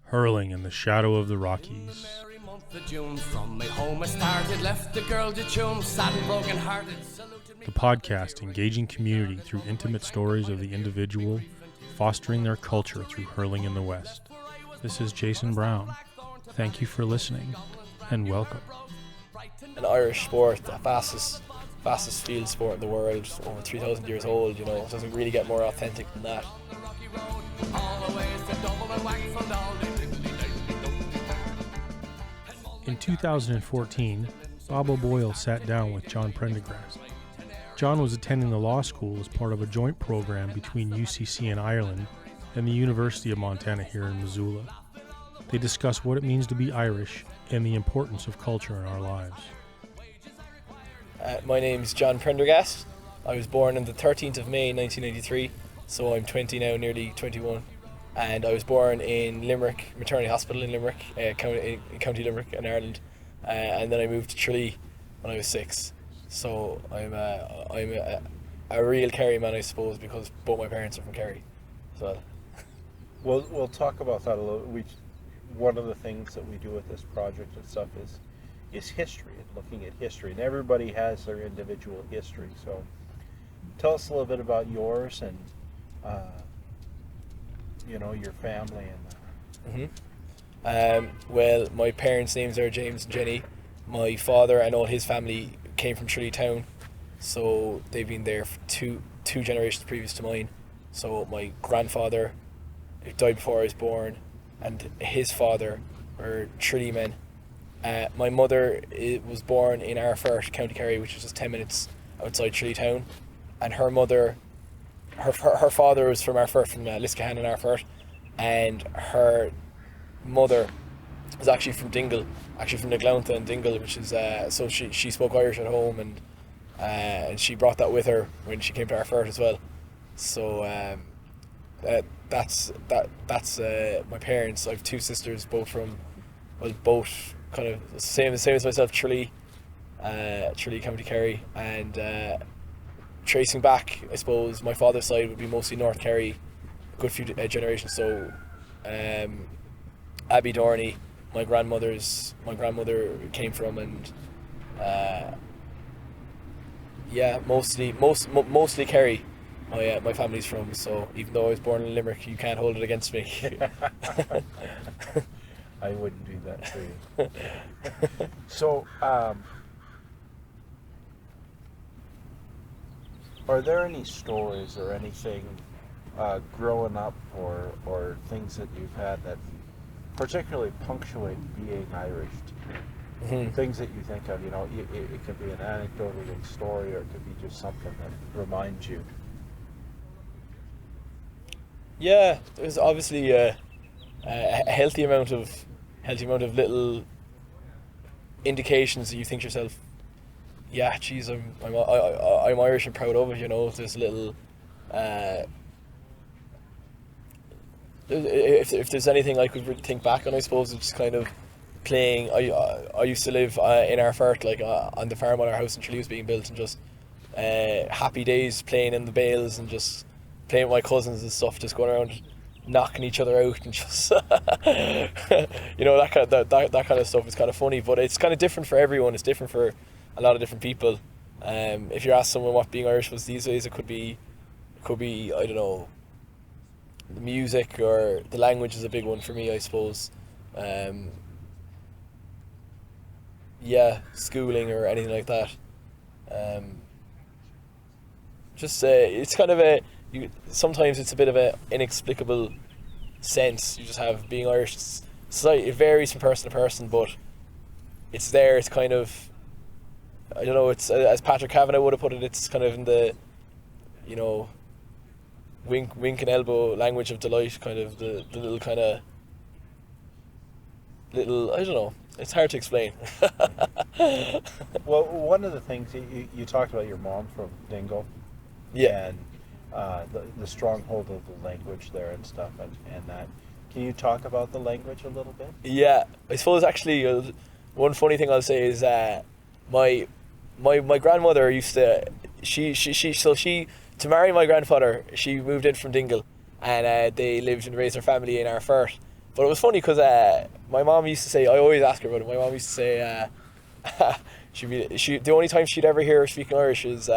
Hurling in the shadow of the Rockies. The podcast engaging community through intimate stories of the individual, fostering their culture through hurling in the West. This is Jason Brown. Thank you for listening, and welcome. An Irish sport, the fastest field sport in the world, over 3,000 years old, it doesn't really get more authentic than that. In 2014, Bob O'Boyle sat down with John Prendergrast. John was attending the law school as part of a joint program between UCC in Ireland and the University of Montana here in Missoula. They discuss what it means to be Irish and the importance of culture in our lives. My name's John Prendergrast. I was born on the 13th of May 1993, so I'm 20 now, nearly 21. And I was born in Limerick, Maternity Hospital in Limerick, County Limerick in Ireland. And then I moved to Tralee when I was 6. So I'm a real Kerry man, I suppose, because both my parents are from Kerry. So We'll talk about that a little. One of the things that we do with this project and stuff is history, and looking at history. And everybody has their individual history. So tell us a little bit about yours and your family and that. Well, my parents' names are James and Jenny. My father and all his family came from Tralee Town, so they've been there for two generations previous to mine. So my grandfather died before I was born, and his father were Tralee men. My mother was born in Arfert, County Kerry, which is just 10 minutes outside Tralee Town, and her father was from Arfert, from Liscahan and Arfert, and her mother was actually from Dingle, from Naglounta and Dingle, which is so she spoke Irish at home, and she brought that with her when she came to Arfert as well. So that's my parents. I have two sisters, both kind of the same as myself, Tralee, County Kerry, and tracing back, I suppose my father's side would be mostly North Kerry, a good few generations. So Abbey Dorney, my grandmother came from, and mostly Kerry. My family's from. So even though I was born in Limerick, you can't hold it against me. I wouldn't do that to you. So, are there any stories or anything growing up or things that you've had that particularly punctuate being Irish to you? Things that you think of, it could be an anecdotal story, or it could be just something that reminds you. Yeah, there's obviously a healthy amount of little indications that you think to yourself, yeah, geez, I'm Irish and proud of it. There's little if there's anything I could really think back on, I suppose it's kind of playing. I used to live in Arfert, on the farm when our house in Tralee was being built, and just happy days playing in the bales and just playing with my cousins and stuff, just going around knocking each other out and just that kind of stuff is kind of funny, but it's kind of different for everyone. It's different for a lot of different people. If you ask someone what being Irish was these days, it could be I don't know, the music, or the language is a big one for me, I suppose. Schooling or anything like that. It's kind of sometimes it's a bit of an inexplicable sense you just have being Irish. It varies from person to person, but it's there. It's kind of, I don't know, it's as Patrick Kavanagh would have put it, it's kind of in the, wink and elbow language of delight, kind of the little kind of little, I don't know, it's hard to explain. Well, one of the things you talked about, your mom from Dingle, and the stronghold of the language there and stuff, and that. Can you talk about the language a little bit? Yeah, I suppose actually one funny thing I'll say is my grandmother used to, she to marry my grandfather, she moved in from Dingle, and they lived and raised their family in Arfert But it was funny because my mom used to say, I always ask her about it, my mom used to say, the only time she'd ever hear her speaking Irish is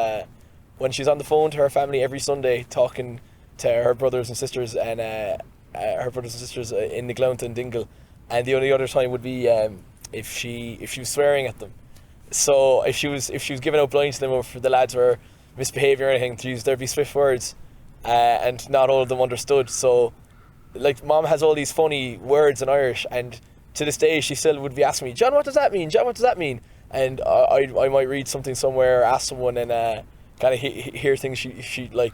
when she's on the phone to her family every Sunday talking to her brothers and sisters and in the Glount and Dingle, and the only other time would be if she was swearing at them. So if she was giving out blinds to them, or if the lads were misbehaving or anything, there'd be swift words, and not all of them understood. So, like, Mom has all these funny words in Irish, and to this day she still would be asking me, John, what does that mean? John, what does that mean? And I might read something somewhere, ask someone, and kind of hear things she like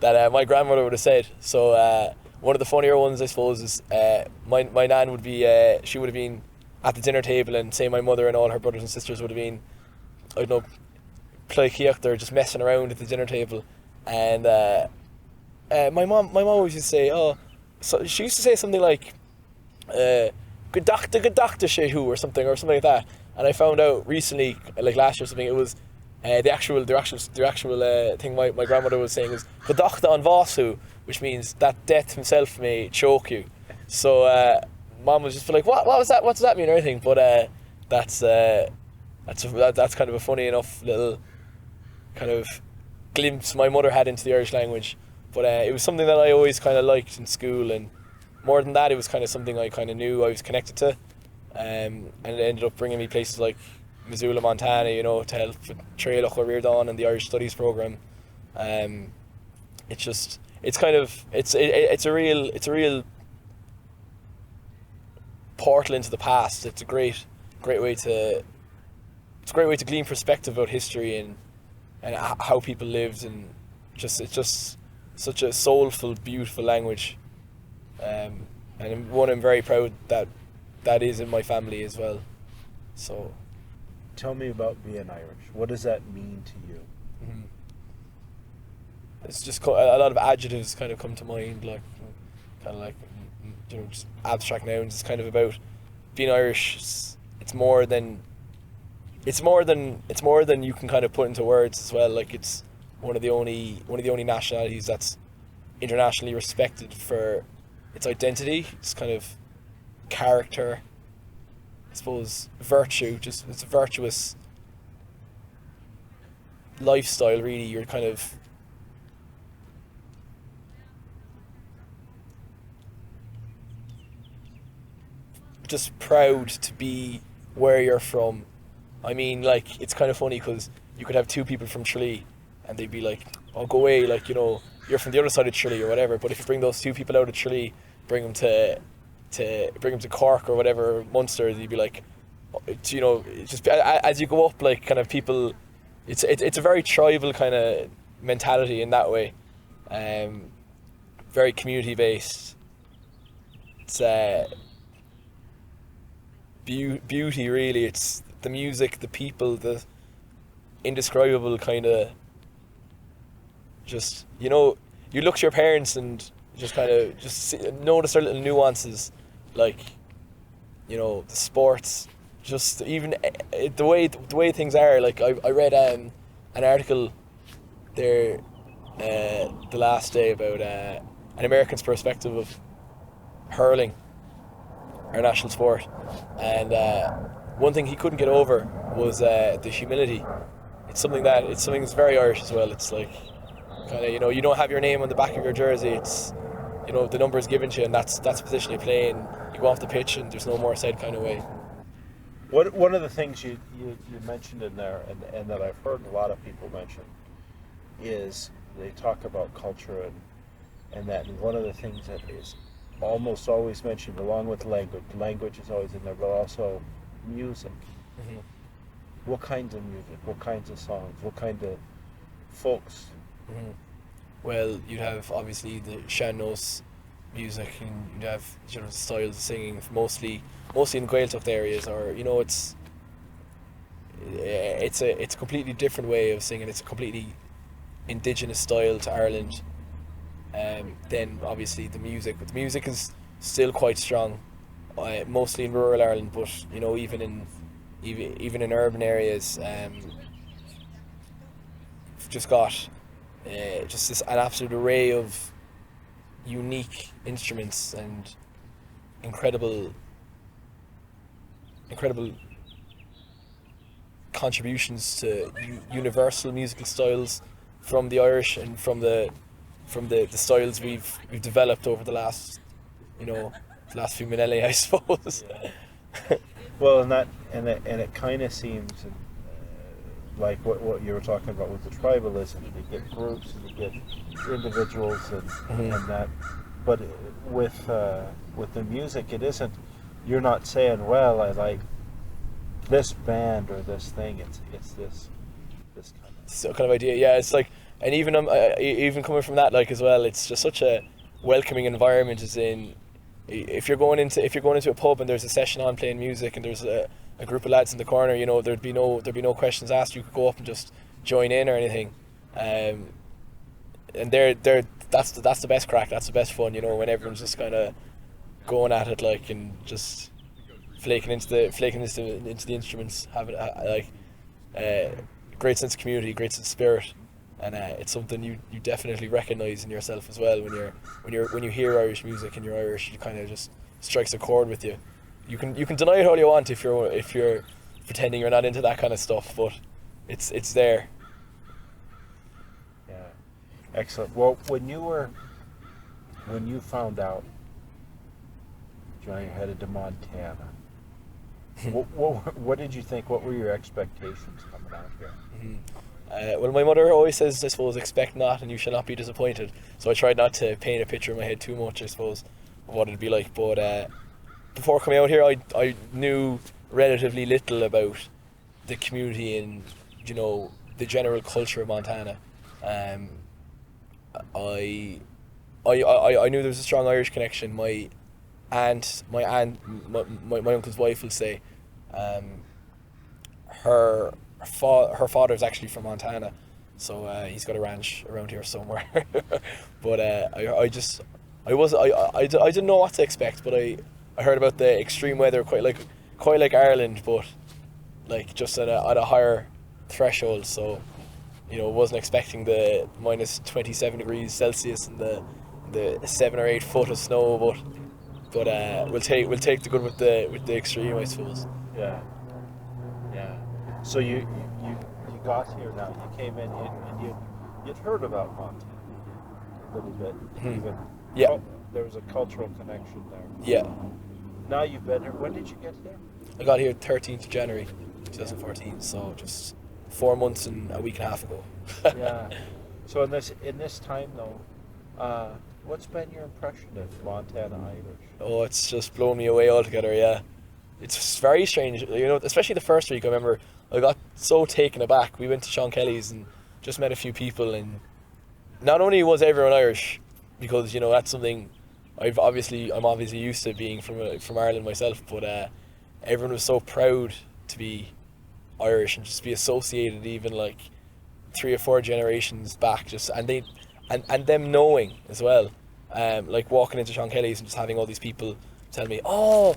that my grandmother would have said. So one of the funnier ones, I suppose, is my nan would be she would have been at the dinner table, and say my mother and all her brothers and sisters would have been, I don't know, they're just messing around at the dinner table, and my mom always used to say, so she used to say something like good doctor shehu or something like that. And I found out recently, like last year or something, it was the actual thing my grandmother was saying was good doctor an vasu, which means that death himself may choke you. So Mom was just like, what was that? What does that mean or anything? But that's kind of a funny enough little kind of glimpse my mother had into the Irish language. But it was something that I always kind of liked in school, and more than that, it was kind of something I kind of knew I was connected to, and it ended up bringing me places like Missoula, Montana, to help with Trailach or Reardon and the Irish Studies program. It's a real portal into the past. It's a great way to glean perspective about history and how people lived, and it's just such a soulful, beautiful language, and one I'm very proud that is in my family as well. So, tell me about being Irish. What does that mean to you? Mm-hmm. It's just a lot of adjectives kind of come to mind, like kind of like just abstract nouns. It's kind of about being Irish. It's more than you can kind of put into words as well. Like, it's one of the only nationalities that's internationally respected for its identity, its kind of character, I suppose, virtue. Just, it's a virtuous lifestyle, really. You're kind of just proud to be where you're from. I mean, like, it's kind of funny because you could have two people from Tralee and they'd be like, oh, go away, like, you're from the other side of Tralee or whatever. But if you bring those two people out of Tralee, bring them to Cork or whatever, Munster, you'd be like, just as you go up, like, kind of people, it's a very tribal kind of mentality in that way, very community based. It's beauty, really. It's the music, the people, the indescribable kind of, just, you look to your parents and just kind of notice their little nuances, like, the sports, just even the way things are. Like, I read an article there the last day about an American's perspective of hurling, our national sport, and one thing he couldn't get over was the humility. It's something that's very Irish as well. It's like, kind of, you don't have your name on the back of your jersey. It's, the number is given to you, and that's the position you play, and you go off the pitch and there's no more said kind of way. One of the things you mentioned in there, and that I've heard a lot of people mention, is they talk about culture, and that one of the things that is almost always mentioned, along with language is always in there, but also music. Mm-hmm. What kinds of music? What kinds of songs? What kind of folks? Mm-hmm. Well, you'd have obviously the sean-nós music, and you'd have styles of singing, mostly in Gaeltacht areas, or it's a completely different way of singing. It's a completely indigenous style to Ireland. Then obviously the music is still quite strong, mostly in rural Ireland, but even in urban areas, we've just got an absolute array of unique instruments, and incredible contributions to universal musical styles from the Irish and from the styles we've developed over the last few millennia, I suppose. Well, and it kind of seems like what you were talking about with the tribalism. You get groups and you get individuals and that, but with the music, it isn't. You're not saying, well, I like this band or this thing. It's this kind of idea. Yeah, it's like, and even coming from that, like, as well, it's just such a welcoming environment. As in, if you're going into a pub and there's a session on playing music and there's a group of lads in the corner, there'd be no questions asked. You could go up and just join in or anything, and that's the best crack. That's the best fun, when everyone's just kind of going at it, like, and just flaking into the instruments, having great sense of community, great sense of spirit, and it's something you definitely recognise in yourself as well when you hear Irish music and you're Irish. It kind of just strikes a chord with you. You can deny it all you want if you're pretending you're not into that kind of stuff, but it's there. Yeah, excellent. Well, when you found out, John, you're headed to Montana, what did you think? What were your expectations coming out here? Well, my mother always says, I suppose, expect not and you shall not be disappointed. So I tried not to paint a picture in my head too much, I suppose, of what it'd be like. But before coming out here, I knew relatively little about the community and, the general culture of Montana. I knew there was a strong Irish connection. My aunt, my uncle's wife will say, her father's actually from Montana, so he's got a ranch around here somewhere. But I didn't know what to expect, but I heard about the extreme weather, quite like Ireland, but like just at a higher threshold. So wasn't expecting the minus 27 degrees Celsius and the 7 or 8 foot of snow, but we'll take the good with the extreme, I suppose. Yeah. So you got here now. You came in and you'd heard about Montana a little bit. Even there was a cultural connection there. Yeah. Now you've been here. When did you get here? I got here 13th of January 2014. So just 4 months and a week and a half ago. Yeah. So in this time though, what's been your impression of Montana Irish? Oh, it's just blown me away altogether. Yeah. It's very strange, especially the first week. I remember I got so taken aback. We went to Sean Kelly's and just met a few people, and not only was everyone Irish, because that's something I'm obviously used to being from Ireland myself, but everyone was so proud to be Irish and just be associated, even like 3 or 4 generations back, just and them knowing as well, like walking into Sean Kelly's and just having all these people tell me, oh,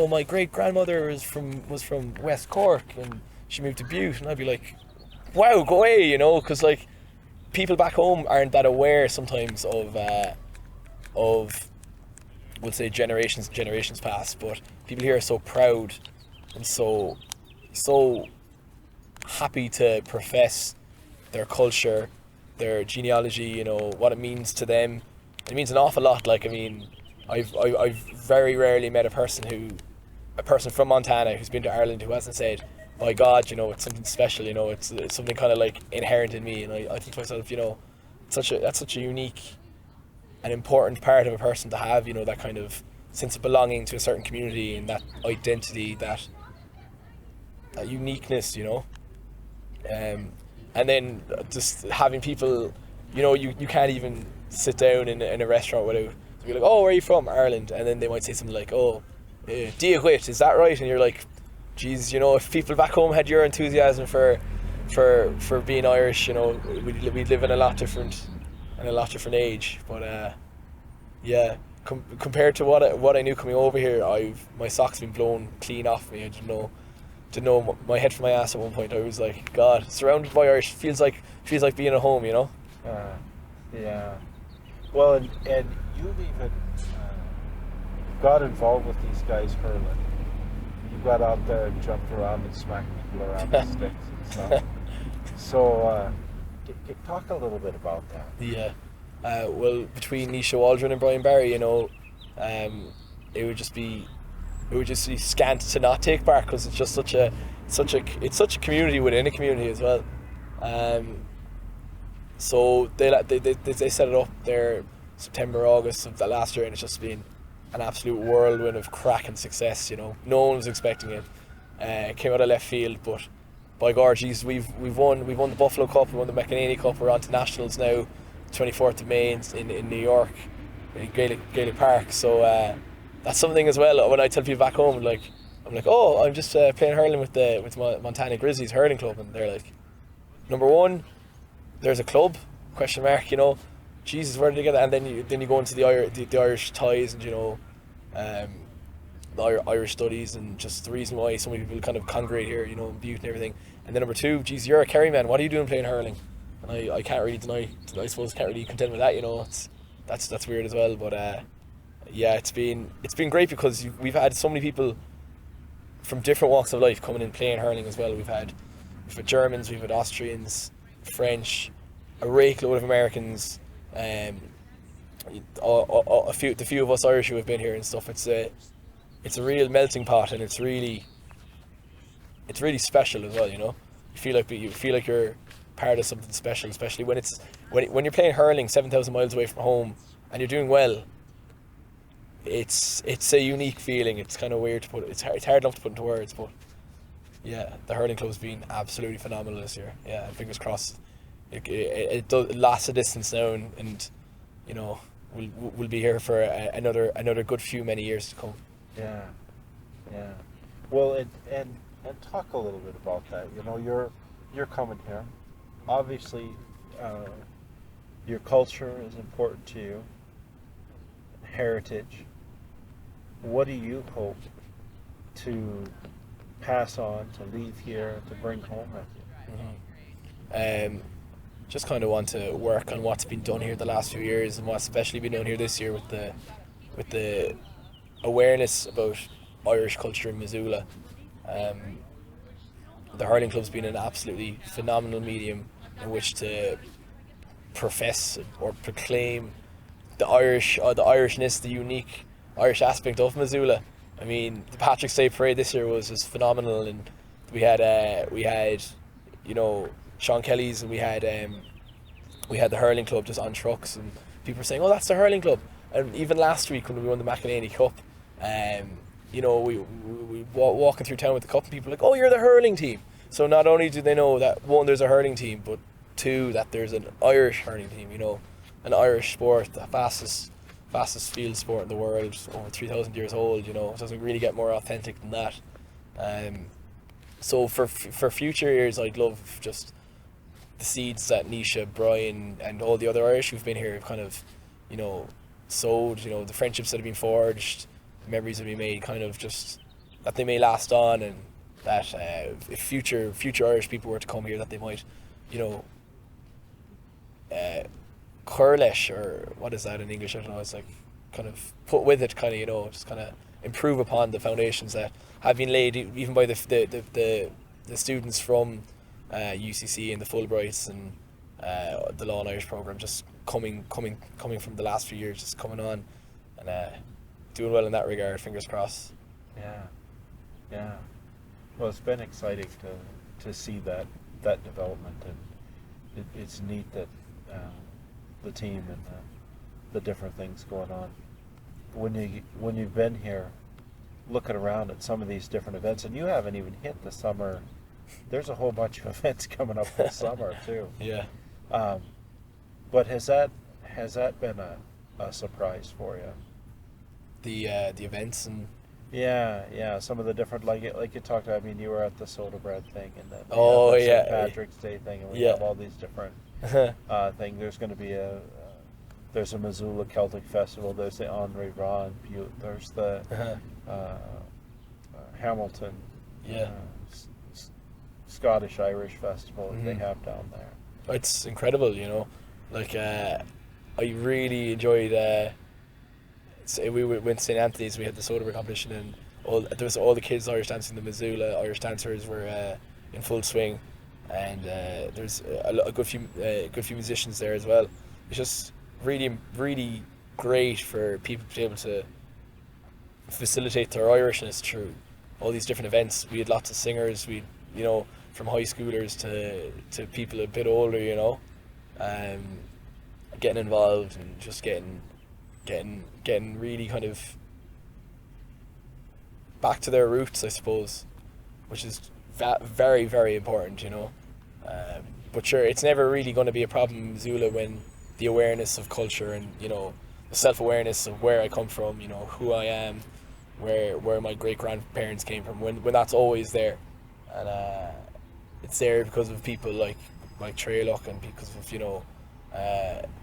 my great grandmother was from West Cork and she moved to Butte, and I'd be like, wow, go away, because like people back home aren't that aware sometimes of we'll say generations past, but people here are so proud and so happy to profess their culture, their genealogy, what it means to them. It means an awful lot. Like, I mean, I've very rarely met a person from Montana who's been to Ireland who hasn't said, my God, it's something special, it's something kind of like inherent in me. And I think to myself, that's such a unique and important part of a person to have, that kind of sense of belonging to a certain community and that identity, that uniqueness, and then just having people, you can't even sit down in a restaurant without be like, oh, where are you from? Ireland. And then they might say something like, oh, Diahuit, is that right? And you're like, geez, if people back home had your enthusiasm for being Irish, we'd live in a lot different age. But compared to what I knew coming over here, my socks been blown clean off me. I didn't know my head from my ass at one point. I was like, God, surrounded by Irish feels like being at home, Yeah. Well, and you've even got involved with these guys hurling. You got out there and jumped around and smacked people around with sticks and stuff. So, talk a little bit about that. Yeah. Well, between Nisha Waldron and Brian Barry, you know, it would just be scant to not take part, because it's just such a community within a community as well. So they set it up there September, August of the last year, and it's just been an absolute whirlwind of cracking success. You know, no one was expecting it. It came out of left field, but by God, geez, we've won the Buffalo Cup, we won the McEnany Cup. We're on to nationals now, 24th of May in New York, in Gaelic Park. So that's something as well. When I tell people back home, I'm like, oh, I'm just playing hurling with my Montana Grizzlies hurling club, and they're like, number one, there's a club ? You know, Jesus, where did they get that? And then you go into the Irish ties, and you know, the Irish studies, and just the reason why so many people kind of congregate here, you know, in Butte and everything. And then number two, geez, you're a Kerry man. What are you doing playing hurling? And I can't really deny. I suppose can't really contend with that. You know, that's weird as well. But yeah, it's been great, because we've had so many people from different walks of life coming in playing hurling as well. We've had Germans, we've had Austrians, French, a rake load of Americans, the few of us Irish who have been here and stuff. It's a real melting pot, and it's really special as well. You know, you feel like you're part of something special, especially when you're playing hurling 7,000 miles away from home and you're doing well. It's a unique feeling. It's kind of weird to put. It's hard enough to put into words, but yeah, the hurling club's been absolutely phenomenal this year. Yeah, fingers crossed. It lasts a distance now, and you know, we'll be here for another good many years to come. Yeah. Well, and talk a little bit about that. You know, you're coming here. Obviously, your culture is important to you. Heritage. What do you hope to pass on, to leave here, to bring home with you? Just kind of want to work on what's been done here the last few years, and what's especially been done here this year with the awareness about Irish culture in Missoula. The hurling club's been an absolutely phenomenal medium in which to profess or proclaim the Irishness, the unique Irish aspect of Missoula. I mean, the Patrick's Day parade this year was just phenomenal, and we had you know, Sean Kelly's, and we had the hurling club just on trucks, and people were saying, "Oh, that's the hurling club." And even last week when we won the McEnany Cup, you know, we walking through town with the cup, and people were like, "Oh, you're the hurling team." So not only do they know that, one, there's a hurling team, but two, that there's an Irish hurling team. You know, an Irish sport, the fastest field sport in the world, over 3,000 years old. You know, it doesn't really get more authentic than that. So for future years, I'd love just the seeds that Nisha, Brian, and all the other Irish who've been here have kind of, you know, sowed. You know, the friendships that have been forged, the memories that have been made, kind of just that they may last on, and that if future Irish people were to come here, that they might, you know, curlish, or what is that in English? I don't know. It's like kind of put with it, kind of, you know, just kind of improve upon the foundations that have been laid even by the students from UCC and the Fulbrights and the Law and Irish program, just coming from the last few years, just coming on and doing well in that regard. Fingers crossed. Yeah. Well, it's been exciting to see that development, and it's neat that the team and the different things going on. When you've been here, looking around at some of these different events, and you haven't even hit the summer. There's a whole bunch of events coming up this summer too. Yeah. But has that been a surprise for you? The events and. Yeah. Some of the different, like you talked about. I mean, you were at the soda bread thing, and then St. Patrick's Day thing, and we have all these different things. There's going to be there's a Missoula Celtic Festival. There's the Henri Ron Butte. There's the Hamilton. Scottish Irish Festival that they have down there. It's incredible, you know. Like I really enjoyed we went to St. Anthony's. We had the Soderbergh competition, and there was all the kids Irish dancing. The Missoula Irish dancers were in full swing, and there's a good few musicians there as well. It's just really great for people to be able to facilitate their Irishness through all these different events. We had lots of singers. We, from high schoolers to people a bit older, getting involved and just getting really kind of back to their roots, I suppose, which is very, very important, But sure, it's never really going to be a problem in Missoula when the awareness of culture and, the self-awareness of where I come from, who I am, where my great-grandparents came from, when that's always there. And it's there because of people like Treylock, and because of,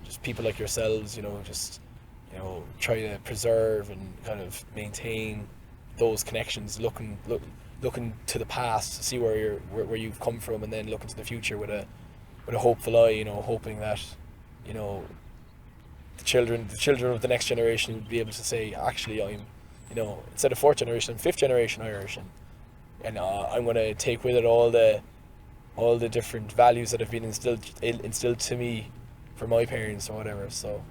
just people like yourselves, try to preserve and kind of maintain those connections, looking to the past to see where you've come from, and then looking to the future with a hopeful eye, hoping that, the children of the next generation would be able to say, actually, I'm, instead of fourth generation, I'm fifth generation Irish, and I'm going to take with it all the different values that have been instilled to me from my parents or whatever. So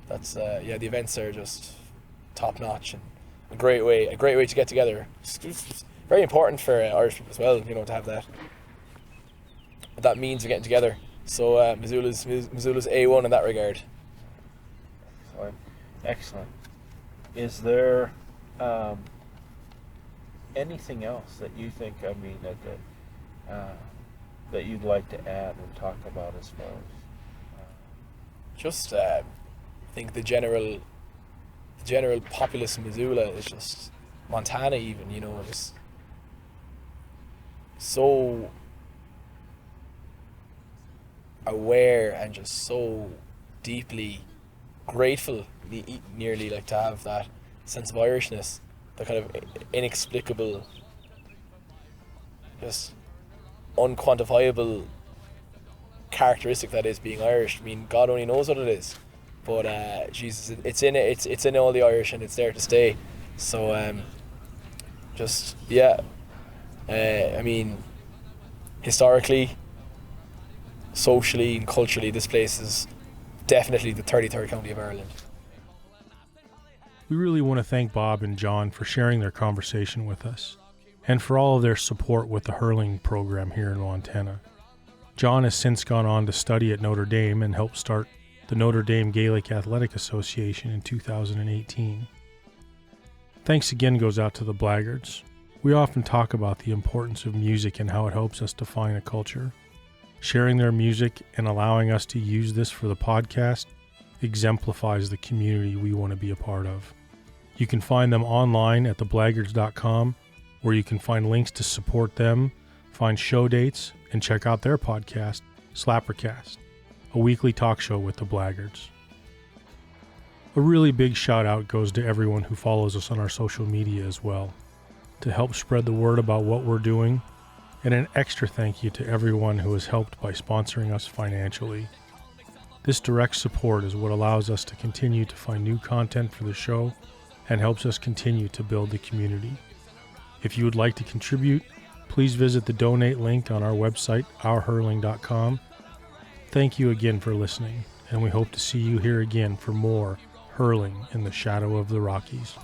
that's the events are just top notch and a great way to get together. It's very important for Irish people as well, to have that means of getting together. So Missoula's A1 in that regard. Excellent. Is there anything else that you think, that you'd like to add and talk about as far as? Just I think the general populace in Missoula is just Montana even, just so aware and just so deeply grateful, nearly like to have that sense of Irishness, the kind of inexplicable, just unquantifiable characteristic that is being Irish. I mean, God only knows what it is, but Jesus, it's in all the Irish, and it's there to stay. So I mean, historically, socially and culturally, this place is definitely the 33rd county of Ireland. We really want to thank Bob and John for sharing their conversation with us, and for all of their support with the hurling program here in Montana. John has since gone on to study at Notre Dame and helped start the Notre Dame Gaelic Athletic Association in 2018. Thanks again goes out to the Blaggards. We often talk about the importance of music and how it helps us define a culture. Sharing their music and allowing us to use this for the podcast exemplifies the community we want to be a part of. You can find them online at theblaggards.com, where you can find links to support them, find show dates, and check out their podcast, Slappercast, a weekly talk show with the Blaggards. A really big shout out goes to everyone who follows us on our social media as well, to help spread the word about what we're doing, and an extra thank you to everyone who has helped by sponsoring us financially. This direct support is what allows us to continue to find new content for the show and helps us continue to build the community. If you would like to contribute, please visit the donate link on our website, ourhurling.com. Thank you again for listening, and we hope to see you here again for more Hurling in the Shadow of the Rockies.